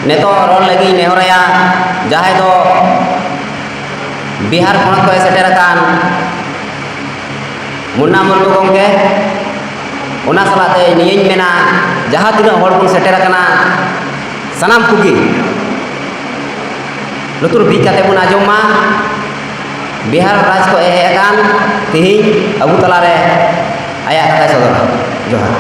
neto rol lagi nehoraya jahai do Bihar ponot ko seterakan Munna Murmu gongke ona salate niyeñ mena jaha tina hor bun seterakana sanam kugi lutur bi kate bun ajom ma Bihar raj ko ehekan tihi abu talare aya kata sodora johar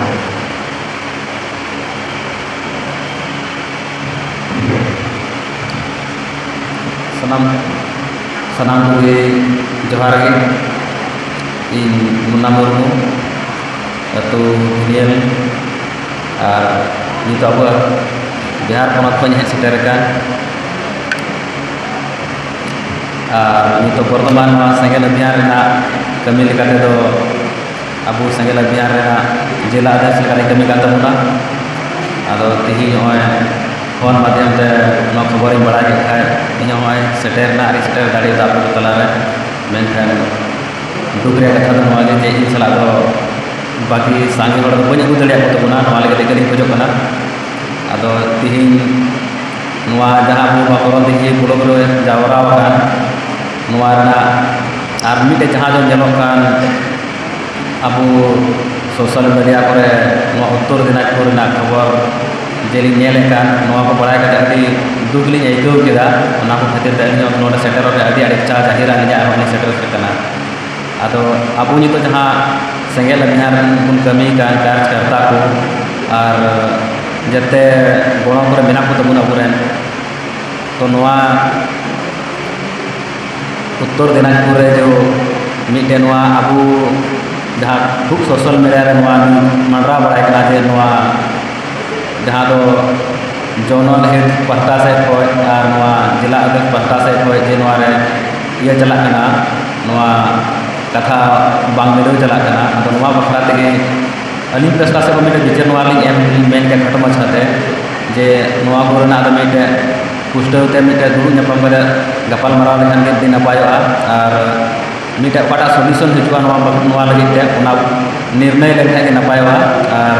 sanam kugi johar ge in Munna Murmu atau Hiniel itu abu Bihar ponot ko nyeh seterkan itu pertemuan Senggel Bihar rena kami lekate do abu Senggel Bihar rena jela ada sekali kami kata muna ado tihi hoy phone माध्यम te no खबर बड़ा के खाए इन होय shutter ना ari seter dari da abu talare menkan दुगरे कथा दो नवा जे इन सला दो बाकी सांगे हड़ बन अगू दड़िया को बना नवा लगे लेके खोजो कना आदो तिहिन नवा जहां अबू बाकरन देखिए बुलो बुलो जावरा वाकान नवा रना आर मिटे जहां जो जेलो कान अबू सोशल मीडिया करे नवा उत्तर दिनाजपुर ना खबर जेली नेले कान नवा को बड़ाय कते अति दुगली आइको केदा ओना को खातिर ते नोडा सेटर रे अति अड़चा जाहिरा निया आरो सेटर कना आदो अबू नितो जहां Senggel Bihar bun kami kan कार्यकर्ता को और जते गोड़ा पर मेना को तबुन अबुरेन तो नवा उत्तर दिनाजपुर रे जो मिटे नवा अबू जहां खूब सोशल मीडिया रे नवा मंडरा बड़ाय कना जे नवा जहां दो जोनल हेड पहटा से कोय और नवा जिला अध्यक्ष पहटा से कोय जे नवा रे ये चला कना नवा कथा बांग मिलो चला कना तो नवा बखरा तेगे अली प्रश्न से मिटे विचार नवा लिंग एम मेन के खटम छते जे नवा कोरना द मिटे पुष्टते मिटे दुरु नपम करे गपाल मारा लेखान के दिन अपायोआ और मिटे पटा सॉल्यूशन हिजुआ नवा लगी ते ओना निर्णय लेखान के नपायोआ और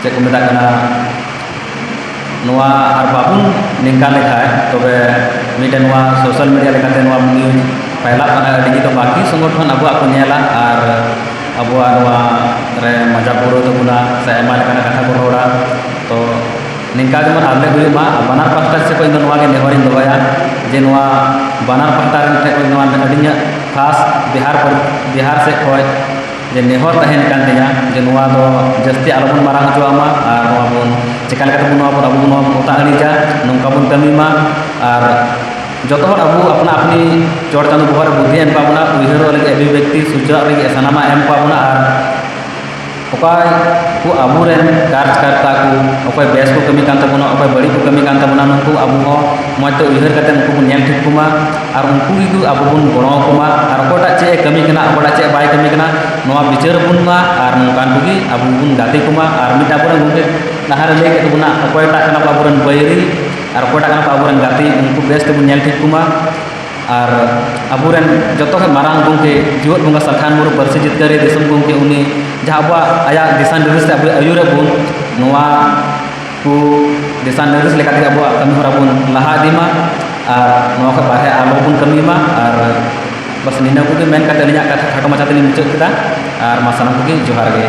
जे को मेता कना नवा और बाबुन निंका लेखाय तबे मिटे नवा सोशल मीडिया लेखाते नवा न्यूज पहला अड़ी तो बाकी संगठन अब को नेला और अब रे मजा पड़ो तबुना से आयमा लेकाना कथा को रोड़ा तो निंका जमन आले हुईमा बनार पास्टा से कोई नवा के नेहरिन दबाया जे नवा बनार पास्टा रे कोई नवा अड़िया खास बिहार से कोई जे नेहर तहन कान तिया जे नवा दो जस्ती आलोबन मारांग जोआमा और नवा बन चेका लेका तबुन नवा अबू नवा मोता अड़ीजा नंका बन कमीमा और जो अबू अपना अपनी चोट चांदो बहर बुद्धि एम पाबना उहर लगे अभिव्यक्ति सूचना लगे सानामा एम पाबना और को अबूरेन कार्यकर्ता को बेस को कमी कान तबना बड़ी को कमी कान तबना नुकु अबू हो मजते उहर कते नुकु बन नेल ठीक कुमा और उनको ही अबू बन गणो कुमा और कोटा चे कमी कना कोटा चे बाय कमी कना नवा विचार बुनमा और नोकान को अबू बन गाते कुमा और मिटा बन गुंके नहार ले के बुना कोटा कना अबूरेन बैरी और कोटा कना अबूरेन गाते उनको बेस ते बन नेल ठीक कुमा और अबूरेन जतो के मारांग गुंके जीवत बंगा सरखान मुरु बरसे जितकरे दिसम गुंके उनी जहां अबा आया दिशा निर्देश से अयुर बुन नवा को दिशा निर्देश लेकाते अबा कमी हरा बुन लहा दिमा और नवा के बाहे आलो बुन कमीमा और बस निना को मेन कते लिया कथा खटो मचाते मुचाद केदा और मा सानाम को जोहार गे।